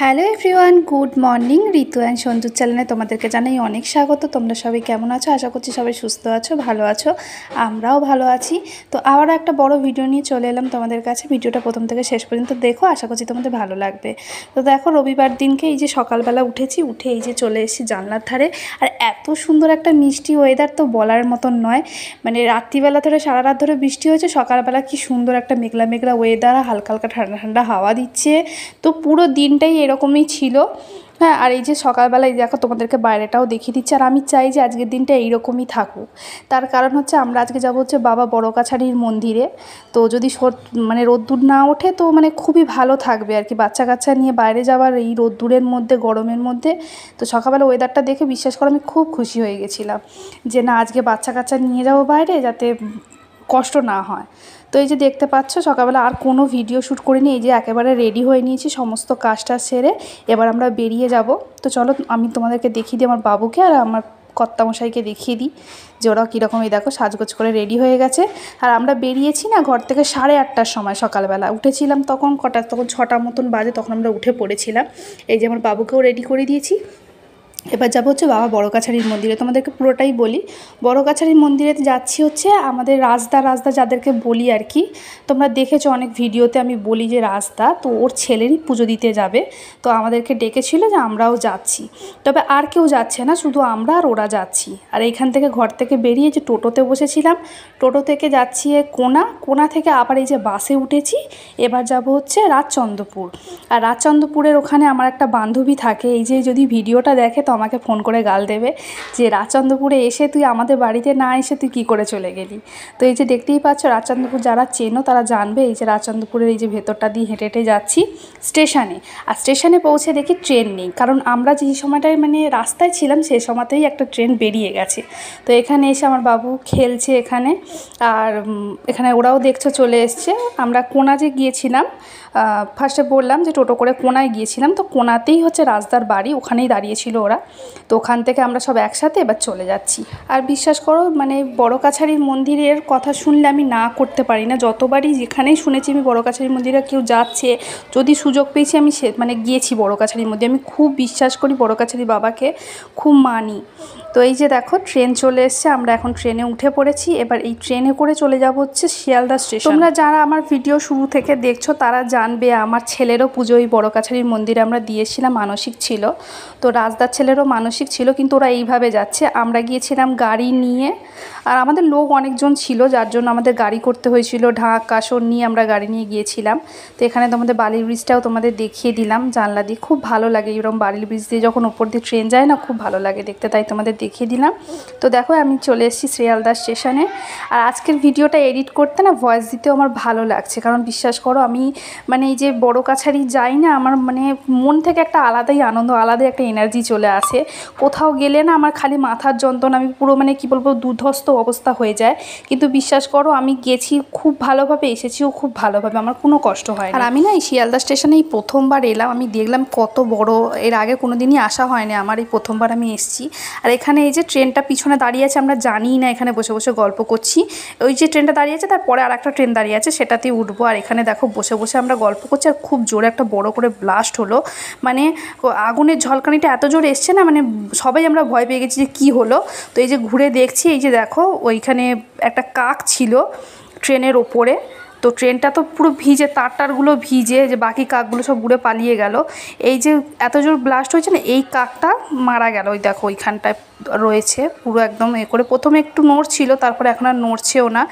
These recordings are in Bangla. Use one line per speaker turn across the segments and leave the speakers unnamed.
Hello everyone, good morning. Ritu and সঞ্জুর চ্যানেলে তোমাদেরকে জানাই অনেক স্বাগত। তোমরা সবাই কেমন আছো? আশা করছি সবাই সুস্থ আছো, ভালো আছো। আমরাও ভালো আছি। তো আবার একটা বড় ভিডিও নিয়ে চলে এলাম তোমাদের কাছে। ভিডিওটা প্রথম থেকে শেষ পর্যন্ত দেখো, আশা করছি তোমাদের ভালো লাগবে। তো দেখো, রবিবার দিনকে এই যে সকালবেলা উঠেছি, উঠে এই যে চলে এসেছি জানলার ধারে। আর এত সুন্দর একটা মিষ্টি ওয়েদার, তো বলার মতন নয়। মানে রাত্রিবেলা ধরে সারা রাত ধরে বৃষ্টি হয়েছে, সকালবেলা কি সুন্দর একটা মেঘলা মেঘলা ওয়েদার, হালকা হালকা ঠান্ডা ঠান্ডা হাওয়া দিচ্ছে। তো পুরো দিনটাই এরকমই ছিল। হ্যাঁ, আর এই যে সকালবেলায় দেখো তোমাদেরকে বাইরেটাও দেখিয়ে দিচ্ছে। আর আমি চাই যে আজকের দিনটা এইরকমই থাকুক। তার কারণ হচ্ছে আমরা আজকে যাবো হচ্ছে বাবা বড় কাছারির মন্দিরে। তো যদি মানে রোদ্দুর না ওঠে তো মানে খুবই ভালো থাকবে আর কি, বাচ্চা কাচ্চা নিয়ে বাইরে যাওয়ার এই রোদ্দুরের মধ্যে, গরমের মধ্যে। তো সকালবেলা ওয়েদারটা দেখে বিশ্বাস করো আমি খুব খুশি হয়ে গেছিলাম যে না, আজকে বাচ্চা কাচ্চা নিয়ে যাবো বাইরে, যাতে কষ্ট না হয়। তো এই যে দেখতে পাচ্ছ সকালবেলা আর কোনো ভিডিও শ্যুট করিনি। এই যে একেবারে রেডি হয়ে নিয়েছি, সমস্ত কাজটা সেরে এবার আমরা বেরিয়ে যাব। তো চলো আমি তোমাদেরকে দেখিয়ে দিই আমার বাবুকে আর আমার কর্তামশাইকে দেখিয়ে দিই যে ওরা কীরকম। এই দেখো সাজগোজ করে রেডি হয়ে গেছে। আর আমরা বেরিয়েছি না ঘর থেকে 8:30টার সময় সকালবেলা। উঠেছিলাম তখন কটা, তখন 6টা মতন বাজে, তখন আমরা উঠে পড়েছিলাম। এই যে আমার বাবুকেও রেডি করে দিয়েছি। এবার যাবো হচ্ছে বাবা বড় কাছারির মন্দিরে। তোমাদেরকে পুরোটাই বলি। বড় কাছারির মন্দিরে যাচ্ছি হচ্ছে আমাদের রাজদা যাদেরকে বলি আর কি। তোমরা দেখেছো অনেক ভিডিওতে আমি বলি যে রাজদা, তো ওর ছেলেরই পুজো দিতে যাবে। তো আমাদেরকে ডেকেছিল যে আমরাও যাচ্ছি। তবে আর কেউ যাচ্ছে না, শুধু আমরা আর ওরা যাচ্ছি। আর এইখান থেকে ঘর থেকে বেরিয়ে যে টোটোতে বসেছিলাম, টোটো থেকে যাচ্ছি কোনা থেকে আবার এই যে বাসে উঠেছি। এবার যাব হচ্ছে রাজচন্দ্রপুর। আর রাজচন্দ্রপুরের ওখানে আমার একটা বান্ধবী থাকে। এই যে যদি ভিডিওটা দেখে তো আমাকে ফোন করে গাল দেবে যে রাজচন্দ্রপুরে এসে তুই আমাদের বাড়িতে না এসে তুই কী করে চলে গেলি। তো এই যে দেখতেই পাচ্ছ রাজচন্দ্রপুর যারা চেনো তারা জানবে। এই যে রাজচন্দ্রপুরের এই যে ভেতরটা দিয়ে হেঁটে হেঁটে যাচ্ছি স্টেশনে। আর স্টেশনে পৌঁছে দেখি ট্রেন নেই, কারণ আমরা যে সময়টায় মানে রাস্তায় ছিলাম সেই সময়তেই একটা ট্রেন বেরিয়ে গেছে। তো এখানে এসে আমার বাবু খেলছে এখানে। আর এখানে ওরাও দেখছো চলে এসছে। আমরা কোনা যে গিয়েছিলাম, ফার্স্টে বললাম যে টোটো করে কোনায় গিয়েছিলাম, তো কোনাতেই হচ্ছে রাজদার বাড়ি, ওখানেই দাঁড়িয়েছিল ওরা। তো ওখান থেকে আমরা সব একসাথে এবার চলে যাচ্ছি। আর বিশ্বাস করো মানে বড় কাছারির মন্দিরের কথা শুনলে আমি না করতে পারি না। যতবারই যেখানেই শুনেছি আমি বড় কাছারির মন্দিরে কেউ যাচ্ছে, যদি সুযোগ পেয়েছি আমি মানে গিয়েছি বড় কাছারির মন্দিরে। আমি খুব বিশ্বাস করি বড় কাছারি বাবাকে, খুব মানি। তো এই যে দেখো ট্রেন চলে এসছে, আমরা এখন ট্রেনে উঠে পড়েছি। এবার এই ট্রেনে করে চলে যাব হচ্ছে শিয়ালদা স্টেশন। তোমরা যারা আমার ভিডিও শুরু থেকে দেখছো তারা জানবে আমার ছেলেরও পুজো ওই বড় কাছারির মন্দিরে আমরা দিয়েছিলাম, মানসিক ছিল। তো রাজদার ছেলেরও মানসিক ছিল, কিন্তু ওরা এইভাবে যাচ্ছে, আমরা গিয়েছিলাম গাড়ি নিয়ে। আর আমাদের লোক অনেকজন ছিল, যার জন্য আমাদের গাড়ি করতে হয়েছিল, ঢাক কাসর নিয়ে আমরা গাড়ি নিয়ে গিয়েছিলাম। তো এখানে তোমাদের বালির ব্রিজটাও তোমাদের দেখিয়ে দিলাম জানলা দিয়ে। খুব ভালো লাগে এরকম বালির ব্রিজ দিয়ে যখন ওপর দিয়ে ট্রেন যায় না, খুব ভালো লাগে দেখতে, তাই তোমাদের দেখিয়ে দিলাম। তো দেখো আমি চলে এসেছি শিয়ালদা স্টেশনে। আর আজকের ভিডিওটা এডিট করতে না ভয়েস দিতেও আমার ভালো লাগছে, কারণ বিশ্বাস করো আমি মানে এই যে বড় কাছারি যাই না, আমার মানে মন থেকে একটা আলাদাই আনন্দ, আলাদা একটা এনার্জি চলে আসে। কোথাও গেলে না আমার খালি মাথার যন্ত্রণা, আমি পুরো মানে কী বলবো দুর্ধস্ত অবস্থা হয়ে যায়। কিন্তু বিশ্বাস করো আমি গেছি খুব ভালোভাবে, এসেছিও খুব ভালোভাবে, আমার কোনো কষ্ট হয় না। আর আমি না এই শিয়ালদা স্টেশনে এই প্রথমবার এলাম, আমি দেখলাম কত বড়, এর আগে কোনো দিনই আসা হয়নি আমার, এই প্রথমবার আমি এসেছি। আর এখানে এই যে ট্রেনটা পিছনে দাঁড়িয়ে আছে, আমরা জানিই না, এখানে বসে বসে গল্প করছি। ওই যে ট্রেনটা দাঁড়িয়ে আছে তারপরে আর একটা ট্রেন দাঁড়িয়ে আছে, সেটাতেই উঠবো। আর এখানে দেখো বসে বসে আমরা গল্প করছি। আর খুব জোরে একটা বড় করে ব্লাস্ট হলো, মানে আগুনের ঝলকানিটা এত জোরে এসছে না, মানে সবাই আমরা ভয় পেয়ে গেছি যে কী হলো। তো এই যে ঘুরে দেখছি, এই যে দেখো ওইখানে একটা কাক ছিল ট্রেনের ওপরে। তো ট্রেনটা তো পুরো ভিজে, তারগুলো ভিজে, যে বাকি কাকগুলো সব উড়ে পালিয়ে গেল। এই যে এত জোর ব্লাস্ট হয়েছে না, এই কাকটা মারা গেল। ওই দেখো ওইখানটায় রয়েছে পুরো একদম এ করে। প্রথমে একটু নড়ছিল, তারপরে এখন আর নড়ছেও না,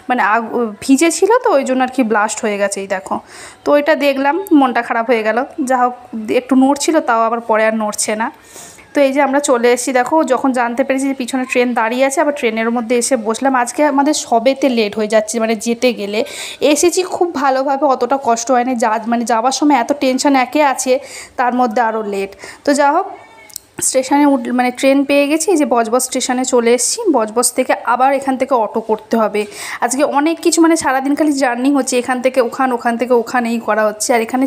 মানে ভিজে ছিল তো ওই জন্য আর কি ব্লাস্ট হয়ে গেছে। এই দেখো, তো ওইটা দেখলাম মনটা খারাপ হয়ে গেল। যা হোক একটু নড়ছিল, তাও আবার পরে আর নড়ছে না। তো এই যে আমরা চলে এসেছি, দেখো যখন জানতে পেরেছি যে পিছনে ট্রেন দাঁড়িয়ে আছে, আবার ট্রেনের মধ্যে এসে বসলাম। আজকে আমাদের সবেতে লেট হয়ে যাচ্ছে, মানে যেতে গেলে। এসেছি খুব ভালোভাবে, অতটা কষ্ট হয়নি। মানে যাওয়ার সময় এত টেনশন একে আছে, তার মধ্যে আরও লেট। তো যা হোক স্টেশনে মানে ট্রেন পেয়ে গেছি, যে বজবজ স্টেশনে চলে এসেছি। বজবজ থেকে আবার এখান থেকে অটো করতে হবে। আজকে অনেক কিছু মানে সারাদিন খালি জার্নি হচ্ছে, এখান থেকে ওখান থেকে ওখানেই করা হচ্ছে। আর এখানে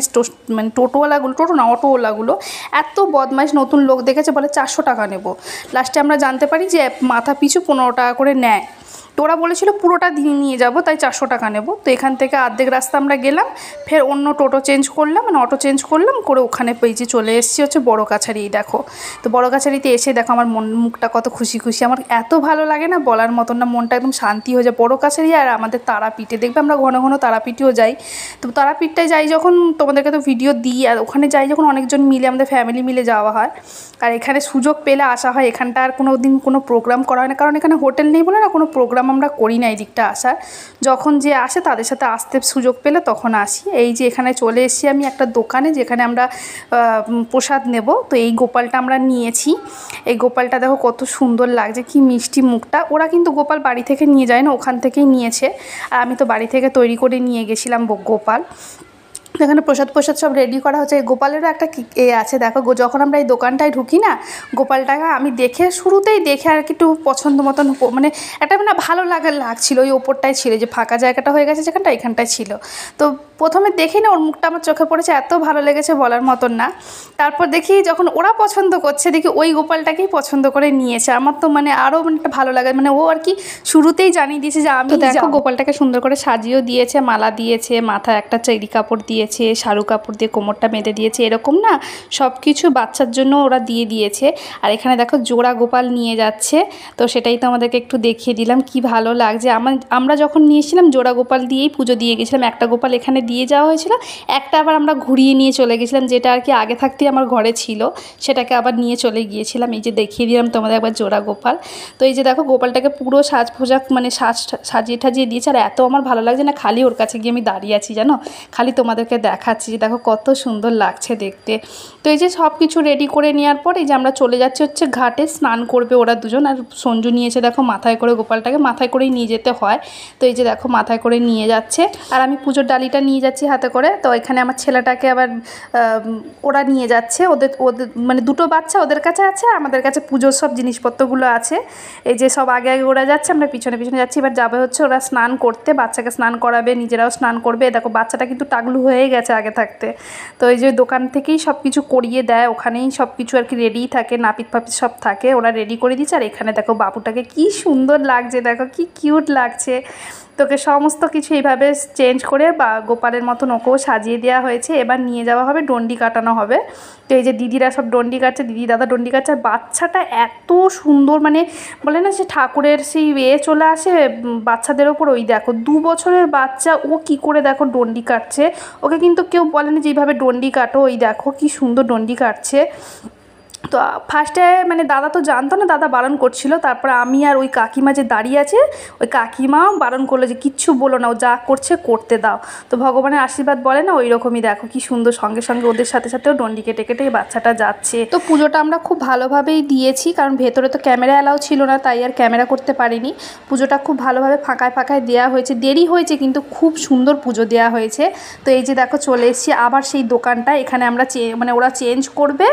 মানে টোটোওয়ালাগুলো, টোটো না অটোওয়ালাগুলো এত বদমাইশ, নতুন লোক দেখেছে, বলে 400 টাকা নেব। লাস্টে আমরা জানতে পারি যে মাথা পিছু 15 টাকা করে নেয়। তো ওরা বলেছিল পুরোটা দিয়ে নিয়ে যাব, তাই 400 টাকা নেব। তো এখান থেকে অর্ধেক রাস্তা আমরা গেলাম, ফের অন্য টোটো চেঞ্জ করলাম, মানে অটো চেঞ্জ করলাম করে ওখানে পেয়েছি চলে এসেছি হচ্ছে বড় কাছারি। দেখো, তো বড় কাছারিতে এসে দেখো আমার মুখটা কত খুশি খুশি, আমার এত ভালো লাগে না বলার মতন না, মনটা একদম শান্তি হয়ে যায়। বড় কাছারি আর আমাদের তারাপীঠে দেখবে আমরা ঘন ঘন তারাপীঠেও যাই। তো তারাপীঠটায় যাই যখন, তোমাদেরকে তো ভিডিও দিই, আর ওখানে যাই যখন অনেকজন মিলে, আমাদের ফ্যামিলি মিলে যাওয়া হয়। আর এখানে সুযোগ পেলে আসা হয়, এখানটা আর কোনো দিন কোনো প্রোগ্রাম করা হয় না, কারণ এখানে হোটেল নেই বলে না কোনো প্রোগ্রাম আমরা করি না এই দিকটা আসার। যখন যে আসে তাদের সাথে আসতে সুযোগ পেলে তখন আসি। এই যে এখানে চলে এসেছি আমি একটা দোকানে, যেখানে আমরা প্রসাদ নেব। তো এই গোপালটা আমরা নিয়েছি। এই গোপালটা দেখো কত সুন্দর লাগছে, কি মিষ্টি মুখটা। ওরা কিন্তু গোপাল বাড়ি থেকে নিয়ে যায় না, ওখান থেকেই নিয়েছে। আর আমি তো বাড়ি থেকে তৈরি করে নিয়ে গেছিলাম গোপাল। এখানে প্রসাদ সব রেডি করা হচ্ছে। গোপালেরও একটা আছে দেখো, যখন আমরা এই দোকানটায় ঢুকি না, গোপালটাকে আমি দেখে শুরুতেই দেখে আর কি একটু পছন্দ মতন, মানে একটা মানে ভালো লাগছিল। ওই ওপরটায় ছিল, যে ফাঁকা জায়গাটা হয়ে গেছে যেখানটা, এখানটায় ছিল। তো প্রথমে দেখি না ওর মুখটা আমার চোখে পড়েছে, এত ভালো লেগেছে বলার মতন না। তারপর দেখি যখন ওরা পছন্দ করছে, দেখি ওই গোপালটাকেই পছন্দ করে নিয়েছে। আমার তো মানে আরও মানে একটা ভালো লাগে, মানে ও আর কি শুরুতেই জানিয়ে দিয়েছে যে আমি। দেখো গোপালটাকে সুন্দর করে সাজিয়েও দিয়েছে, মালা দিয়েছে, মাথায় একটা চেরি কাপড় দিয়েছে, শাড়ু কাপড় দিয়ে কোমরটা বেঁধে দিয়েছে, এরকম না সব কিছু বাচ্চার জন্য ওরা দিয়ে দিয়েছে। আর এখানে দেখো জোড়া গোপাল নিয়ে যাচ্ছে, তো সেটাই তো আমাদেরকে একটু দেখিয়ে দিলাম, কি ভালো লাগছে। আমরা যখন নিয়েছিলাম জোড়া গোপাল দিয়েই পুজো দিয়ে গেছিলাম। একটা গোপাল এখানে দিয়ে যাওয়া হয়েছিল, একটা আবার আমরা ঘুরিয়ে নিয়ে চলে গেছিলাম, যেটা আর কি আগে থাকতেই আমার ঘরে ছিল, সেটাকে আবার নিয়ে চলে গিয়েছিলাম। এই যে দেখিয়ে দিলাম তোমাদের একবার জোড়া গোপাল। তো এই যে দেখো গোপালটাকে পুরো সাজ পোশাক মানে সাজিয়ে ঠাজিয়ে দিয়েছে। আর এত আমার ভালো লাগছে না, খালি ওর কাছে গিয়ে আমি দাঁড়িয়ে আছি জানো, খালি তোমাদেরকে দেখাচ্ছি যে দেখো কত সুন্দর লাগছে দেখতে। তো এই যে সব কিছু রেডি করে নেওয়ার পর এই যে আমরা চলে যাচ্ছি হচ্ছে ঘাটে, স্নান করবে ওরা দুজন। আর সঞ্জু নিয়েছে দেখো মাথায় করে, গোপালটাকে মাথায় করেই নিয়ে যেতে হয়। তো এই যে দেখো মাথায় করে নিয়ে যাচ্ছে, আর আমি পুজোর ডালিটা নিয়ে যাচ্ছি হাতে করে। তো এখানে আমার ছেলেটাকে আবার ওরা নিয়ে যাচ্ছে, ওদের মানে দুটো বাচ্চা ওদের কাছে আছে, আমাদের কাছে পুজোর সব জিনিসপত্রগুলো আছে। এই যে সব আগে আগে ওরা যাচ্ছে, আমরা পিছনে পিছনে যাচ্ছি। এবার যাবে হচ্ছে ওরা স্নান করতে, বাচ্চাকে স্নান করাবে, নিজেরাও স্নান করবে। দেখো বাচ্চাটা কিন্তু টাগলু হয়ে গেছে আগে থাকতে। তো এই যে দোকান থেকেই সব কিছু করিয়ে দেয়, ওখানেই সব কিছু আর কি রেডিই থাকে, নাপিত ফাপিত সব থাকে, ওরা রেডি করে দিচ্ছে। আর এখানে দেখো বাবুটাকে কি সুন্দর লাগছে, দেখো কি কিউট লাগছে। তোকে সমস্ত কিছু এইভাবে চেঞ্জ করে বা গোপালের মতন ওকেও সাজিয়ে দেওয়া হয়েছে। এবার নিয়ে যাওয়া হবে, ডন্ডি কাটানো হবে। তো এই যে দিদিরা সব ডন্ডি কাটছে, দিদি দাদা ডন্ডি কাটছে। আর বাচ্চাটা এত সুন্দর, মানে বলে না সে ঠাকুরের সেই চলে আসে বাচ্চাদের ওপর। ওই দেখো 2 বছরের বাচ্চা, ও কি করে দেখো ডন্ডি কাটছে। ওকে কিন্তু কেউ বলেনি যে এইভাবে ডন্ডি কাটো, ওই দেখো কি সুন্দর ডন্ডি কাটছে। তো ফার্স্টে মানে দাদা তো জানতো না, দাদা বারণ করছিল। তারপর আমি আর ওই কাকিমা যে দাঁড়িয়ে আছে, ওই কাকিমাও বারণ করলো যে কিচ্ছু বলো না, ও যা করছে করতে দাও। তো ভগবানের আশীর্বাদ বলে না, ওই রকমই দেখো কি সুন্দর সঙ্গে সঙ্গে ওদের সাথে সাথেও ডন্ডি কেটে কেটে বাচ্চাটা যাচ্ছে। তো পুজোটা আমরা খুব ভালোভাবেই দিয়েছি, কারণ ভেতরে তো ক্যামেরা অ্যালাউ ছিল না, তাই আর ক্যামেরা করতে পারিনি। পুজোটা খুব ভালোভাবে ফাঁকায় ফাঁকায় দেওয়া হয়েছে, দেরি হয়েছে কিন্তু খুব সুন্দর পুজো দেওয়া হয়েছে। তো এই যে দেখো চলে এসেছি আবার সেই দোকানটা, এখানে আমরা মানে ওরা চেঞ্জ করবে,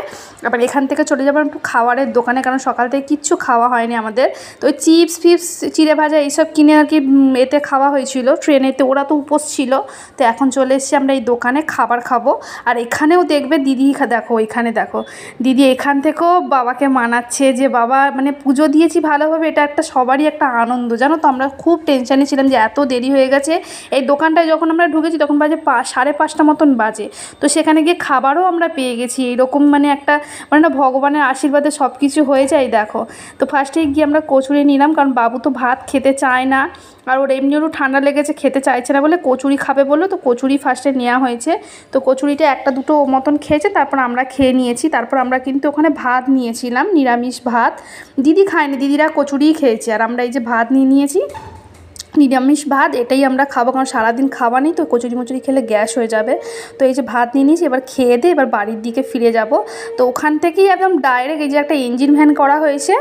আবার এখান থেকে চলে যাবো একটু খাবারের দোকানে, কারণ সকাল থেকে কিচ্ছু খাওয়া হয়নি আমাদের। তো ওই চিপস ফিপস চিড়ে ভাজা এইসব কিনে আর কি এতে খাওয়া হয়েছিল ট্রেনেতে, ওরা তো উপোস ছিল। তো এখন চলে এসেছি আমরা এই দোকানে খাবার খাবো। আর এখানেও দেখবে দিদি, দেখো এখানে দেখো দিদি এখান থেকেও বাবাকে মানাচ্ছে যে বাবা মানে পুজো দিয়েছি ভালোভাবে, এটা একটা সবারই একটা আনন্দ জানো। তো আমরা খুব টেনশানে ছিলাম যে এত দেরি হয়ে গেছে। এই দোকানটায় যখন আমরা ঢুকেছি তখন বাজে 5:30 মতন বাজে। তো সেখানে গিয়ে খাবারও আমরা পেয়ে গেছি, এইরকম মানে একটা মানে না ভগবানের আশীর্বাদে সব কিছু হয়ে যায় দেখো। তো ফার্স্টে গিয়ে আমরা কচুরি নিলাম, কারণ বাবু তো ভাত খেতে চায় না, আর ওর এমনিও ঠান্ডা লেগেছে, খেতে চাইছে না বলে কচুরি খাবে বললো। তো কচুরি ফার্স্টে নেওয়া হয়েছে। তো কচুরিটা একটা দুটো মতন খেয়েছে, তারপর আমরা খেয়ে নিয়েছি। তারপর আমরা কিন্তু ওখানে ভাত নিয়েছিলাম, নিরামিষ ভাত। দিদি খায়নি, দিদিরা কচুরিই খেয়েছে, আর আমরা এই যে ভাত নিয়ে নিয়েছি নিরামিষ ভাত, এটাই আমরা খাবো, কারণ সারাদিন খাওয়া নেই তো, কচুরি মচুরি খেলে গ্যাস হয়ে যাবে। তো এই যে ভাত নিয়ে নিয়েছি, এবার খেয়ে দিয়ে এবার বাড়ির দিকে ফিরে যাব। তো ওখান থেকেই একদম ডাইরেক্ট এই যে একটা ইঞ্জিন ভ্যান করা হয়েছে,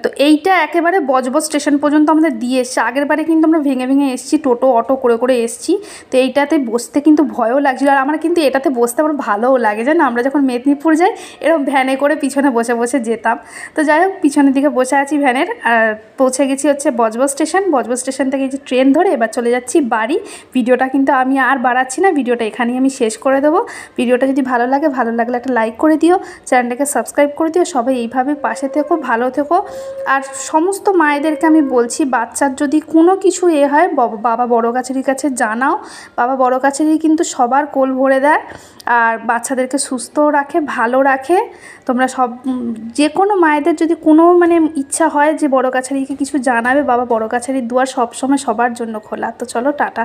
তো এইটা একেবারে বজবজ স্টেশন পর্যন্ত আমাদের দিয়ে এসছে। আগের বারে কিন্তু আমরা ভেঙে ভেঙে এসেছি, টোটো অটো করে করে এসেছি। তো এইটাতে বসতে কিন্তু ভয়ও লাগছিলো, আর আমার কিন্তু এটাতে বসতে আমার ভালোও লাগে জানো। আমরা যখন মেদিনীপুর যাই এরকম ভ্যানে করে পিছনে বসে বসে যেতাম। তো যাই হোক পিছনের দিকে বসে আছি ভ্যানের, আর পৌঁছে গেছি হচ্ছে বজবজ স্টেশন। বজবজ স্টেশন থেকে থেকে এই যে ট্রেন ধরে এবার চলে যাচ্ছি বাড়ি। ভিডিওটা কিন্তু আমি আর বাড়াচ্ছি না, ভিডিওটা এখানেই আমি শেষ করে দেবো। ভিডিওটা যদি ভালো লাগলে একটা লাইক করে দিও, চ্যানেলটাকে সাবস্ক্রাইব করে দিও। সবাই এইভাবে পাশে থেকো, ভালো থেকো। আর সমস্ত মায়েদেরকে আমি বলছি, বাচ্চার যদি কোনো কিছু হয় বাবা বড় গাছের কাছে জানাও। বাবা বড় গাছেরই কিন্তু সবার কোল ভরে দেয় আর বাচ্চাদেরকে সুস্থও রাখে, ভালো রাখে। তোমরা সব যে কোনো মায়েদের যদি কোনো মানে ইচ্ছা হয় যে বড় গাছেরিকে কিছু জানাবে, বাবা বড় গাছেরির দুয়ার সবসময় সবার জন্য খোলা। তো চলো টাটা।